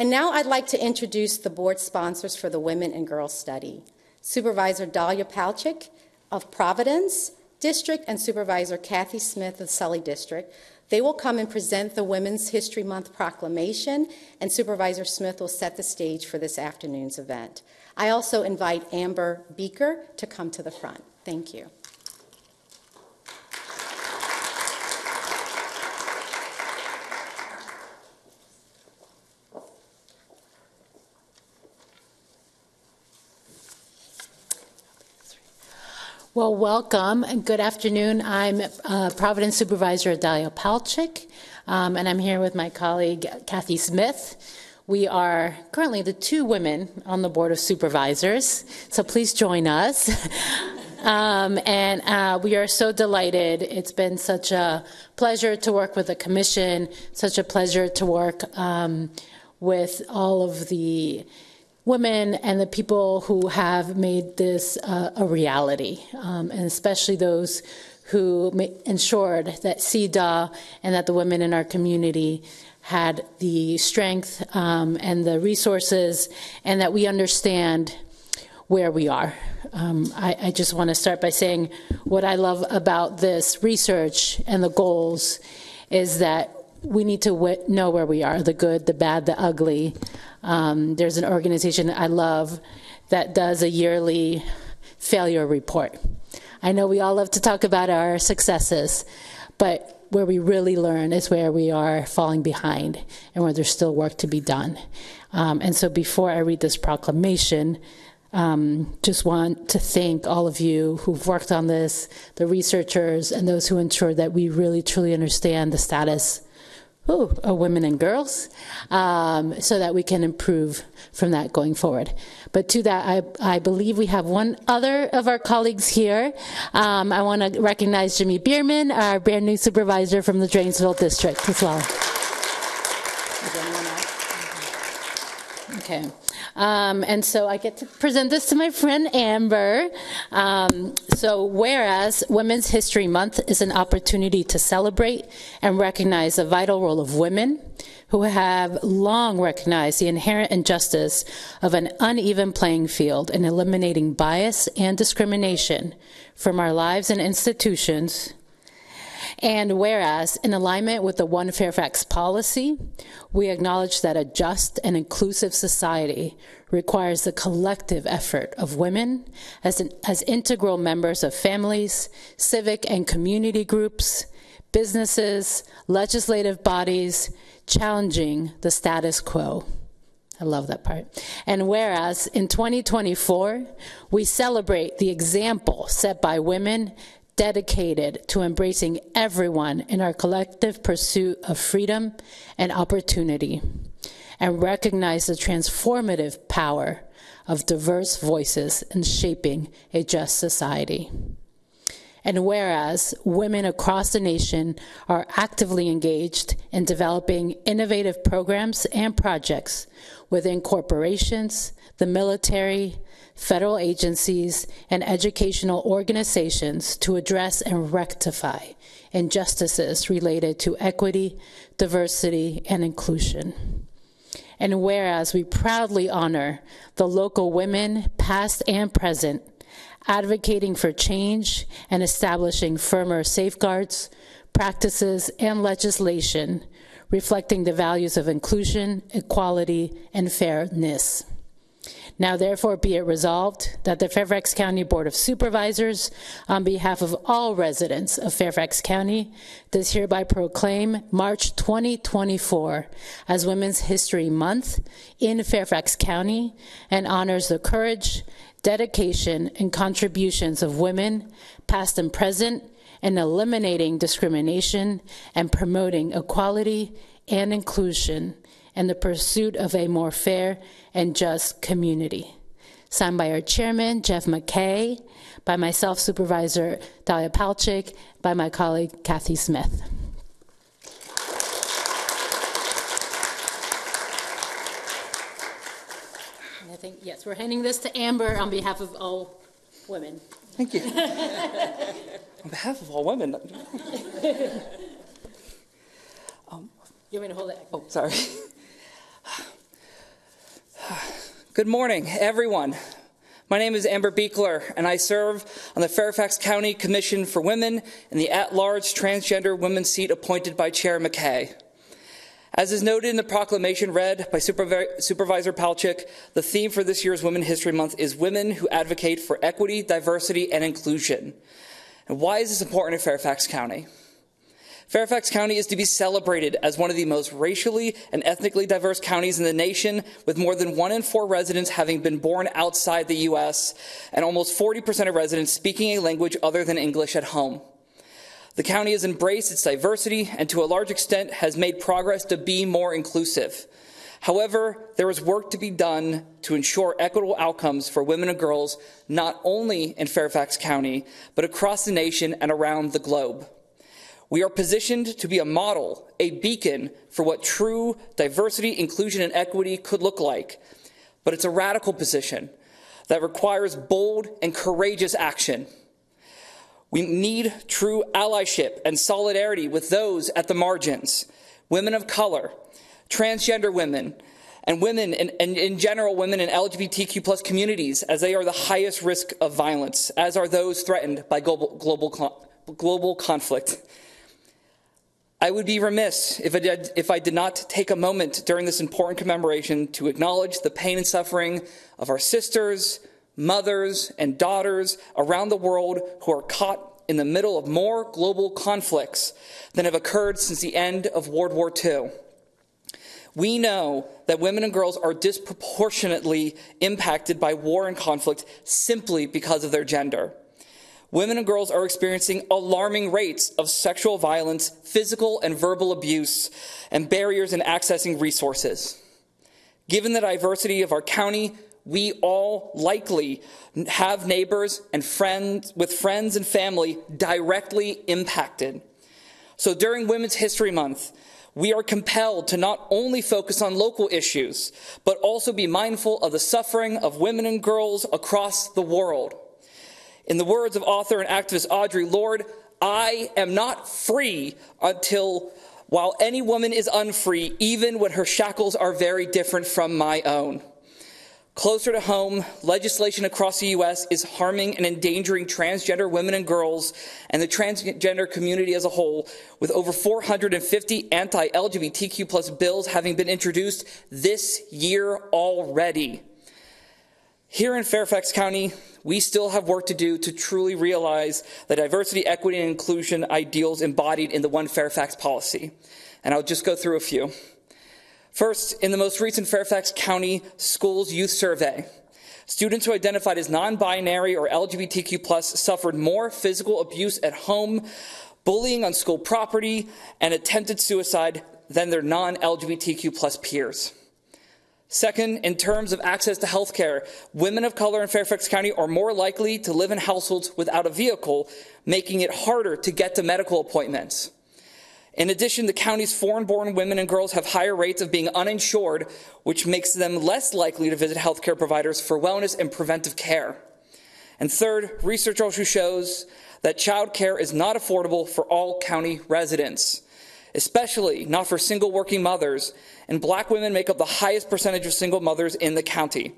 And now I'd like to introduce the board sponsors for the Women and Girls Study. Supervisor Dahlia Palchik of Providence District and Supervisor Kathy Smith of Sully District. They will come and present the Women's History Month proclamation, and Supervisor Smith will set the stage for this afternoon's event. I also invite Amber Beaker to come to the front. Thank you. Well, welcome and good afternoon. I'm Providence Supervisor Dahlia Palchik, and I'm here with my colleague Kathy Smith. We are currently the two women on the Board of Supervisors, so please join us. And we are so delighted. It's been such a pleasure to work with the Commission, such a pleasure to work with all of the women and the people who have made this a reality, and especially those who ensured that CEDA and that the women in our community had the strength and the resources, and that we understand where we are. I just want to start by saying what I love about this research and the goals is that we need to know where we are, the good, the bad, the ugly. There's an organization I love that does a yearly failure report. I know we all love to talk about our successes, but where we really learn is where we are falling behind and where there's still work to be done. And so before I read this proclamation, just want to thank all of you who've worked on this, the researchers, and those who ensure that we really truly understand the status of women and girls, so that we can improve from that going forward. But to that, I believe we have one other of our colleagues here. I want to recognize Jimmy Bierman, our brand new supervisor from the Drainsville District as well. Okay. And so I get to present this to my friend Amber. So whereas Women's History Month is an opportunity to celebrate and recognize the vital role of women who have long recognized the inherent injustice of an uneven playing field in eliminating bias and discrimination from our lives and institutions. And whereas, in alignment with the One Fairfax policy, we acknowledge that a just and inclusive society requires the collective effort of women as integral members of families, civic and community groups, businesses, legislative bodies, challenging the status quo. I love that part. And whereas, in 2024, we celebrate the example set by women dedicated to embracing everyone in our collective pursuit of freedom and opportunity, and recognize the transformative power of diverse voices in shaping a just society. And whereas women across the nation are actively engaged in developing innovative programs and projects within corporations, the military, federal agencies, and educational organizations to address and rectify injustices related to equity, diversity, and inclusion. And whereas we proudly honor the local women, past and present, advocating for change and establishing firmer safeguards, practices, and legislation reflecting the values of inclusion, equality, and fairness. Now, therefore, be it resolved that the Fairfax County Board of Supervisors, on behalf of all residents of Fairfax County, does hereby proclaim March 2024 as Women's History Month in Fairfax County and honors the courage, dedication, and contributions of women, past and present, in eliminating discrimination and promoting equality and inclusion and the pursuit of a more fair and just community. Signed by our chairman, Jeff McKay, by myself, Supervisor Dahlia Palchik, by my colleague, Kathy Smith. And I think, yes, we're handing this to Amber on behalf of all women. Thank you. On behalf of all women. You want me to hold it? Oh, sorry. Good morning, everyone. My name is Amber Beekler, and I serve on the Fairfax County Commission for Women in the at-large transgender women's seat appointed by Chair McKay. As is noted in the proclamation read by Supervisor Palchik, the theme for this year's Women's History Month is women who advocate for equity, diversity, and inclusion. And why is this important in Fairfax County? Fairfax County is to be celebrated as one of the most racially and ethnically diverse counties in the nation, with more than 1 in 4 residents having been born outside the U.S. and almost 40% of residents speaking a language other than English at home. The county has embraced its diversity and to a large extent has made progress to be more inclusive. However, there is work to be done to ensure equitable outcomes for women and girls, not only in Fairfax County, but across the nation and around the globe. We are positioned to be a model, a beacon for what true diversity, inclusion, and equity could look like. But it's a radical position that requires bold and courageous action. We need true allyship and solidarity with those at the margins, women of color, transgender women, and women, and in general, women in LGBTQ plus communities, as they are the highest risk of violence, as are those threatened by global conflict. I would be remiss if I did not take a moment during this important commemoration to acknowledge the pain and suffering of our sisters, mothers, and daughters around the world who are caught in the middle of more global conflicts than have occurred since the end of World War II. We know that women and girls are disproportionately impacted by war and conflict simply because of their gender. Women and girls are experiencing alarming rates of sexual violence, physical and verbal abuse, and barriers in accessing resources. Given the diversity of our county, we all likely have neighbors and friends and family directly impacted. So during Women's History Month, we are compelled to not only focus on local issues, but also be mindful of the suffering of women and girls across the world. In the words of author and activist Audre Lorde, I am not free while any woman is unfree, even when her shackles are very different from my own. Closer to home, legislation across the U.S. is harming and endangering transgender women and girls and the transgender community as a whole, with over 450 anti-LGBTQ plus bills having been introduced this year already. Here in Fairfax County, we still have work to do to truly realize the diversity, equity, and inclusion ideals embodied in the One Fairfax policy. And I'll just go through a few. First, in the most recent Fairfax County Schools Youth Survey, students who identified as non-binary or LGBTQ+ suffered more physical abuse at home, bullying on school property, and attempted suicide than their non-LGBTQ+ peers. Second, in terms of access to health care, women of color in Fairfax County are more likely to live in households without a vehicle, making it harder to get to medical appointments. In addition, the county's foreign-born women and girls have higher rates of being uninsured, which makes them less likely to visit healthcare providers for wellness and preventive care. And third, research also shows that child care is not affordable for all county residents, especially not for single working mothers, and Black women make up the highest percentage of single mothers in the county.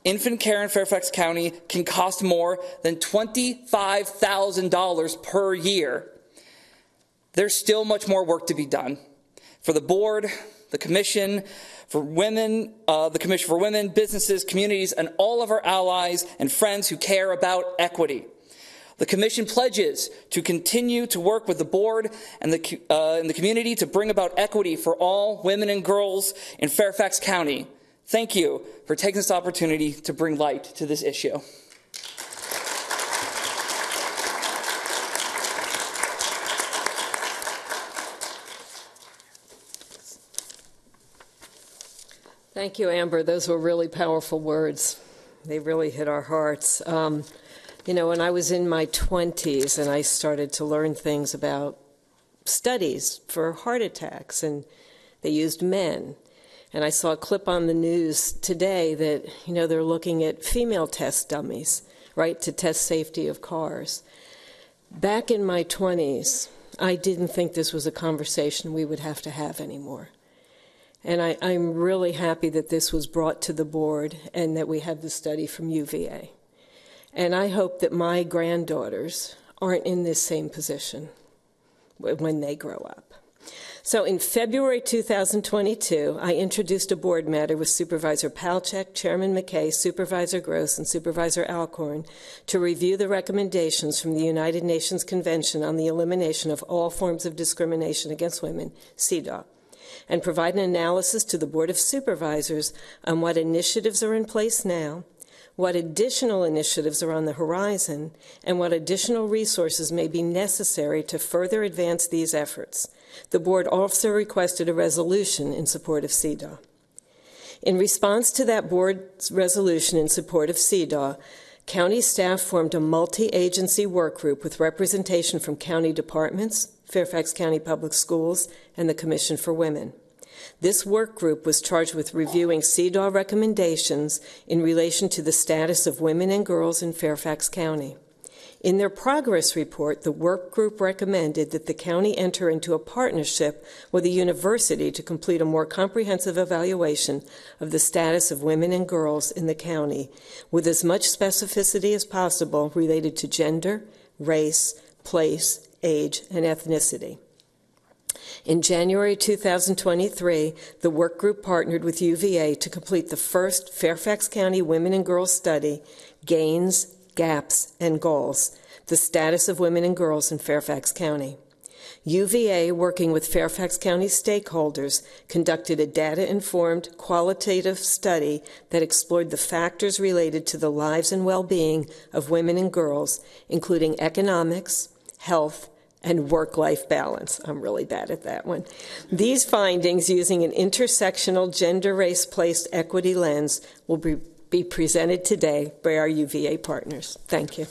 Infant care in Fairfax County can cost more than $25,000 per year. There's still much more work to be done. For the board, the Commission for Women, businesses, communities, and all of our allies and friends who care about equity. The Commission pledges to continue to work with the board and the community to bring about equity for all women and girls in Fairfax County. Thank you for taking this opportunity to bring light to this issue. Thank you, Amber. Those were really powerful words. They really hit our hearts. You know, when I was in my 20s and I started to learn things about studies for heart attacks, and they used men. And I saw a clip on the news today that, you know, they're looking at female test dummies, right, to test safety of cars. Back in my 20s, I didn't think this was a conversation we would have to have anymore. And I'm really happy that this was brought to the board and that we have the study from UVA. And I hope that my granddaughters aren't in this same position when they grow up. So in February 2022, I introduced a board matter with Supervisor Palchik, Chairman McKay, Supervisor Gross, and Supervisor Alcorn to review the recommendations from the United Nations Convention on the Elimination of All Forms of Discrimination Against Women, CEDAW, and provide an analysis to the Board of Supervisors on what initiatives are in place now, what additional initiatives are on the horizon, and what additional resources may be necessary to further advance these efforts. The board also requested a resolution in support of CEDAW. In response to that board's resolution in support of CEDAW, county staff formed a multi-agency work group with representation from county departments, Fairfax County Public Schools, and the Commission for Women. This work group was charged with reviewing CEDAW recommendations in relation to the status of women and girls in Fairfax County. In their progress report, the work group recommended that the county enter into a partnership with a university to complete a more comprehensive evaluation of the status of women and girls in the county, with as much specificity as possible related to gender, race, place, age, and ethnicity. In January 2023, the work group partnered with UVA to complete the first Fairfax County Women and Girls Study, Gains, Gaps, and Goals, the status of women and girls in Fairfax County. UVA, working with Fairfax County stakeholders, conducted a data-informed, qualitative study that explored the factors related to the lives and well-being of women and girls, including economics, health, and work-life balance. I'm really bad at that one. These findings, using an intersectional gender, race, place, equity lens, will be presented today by our UVA partners. Thank you.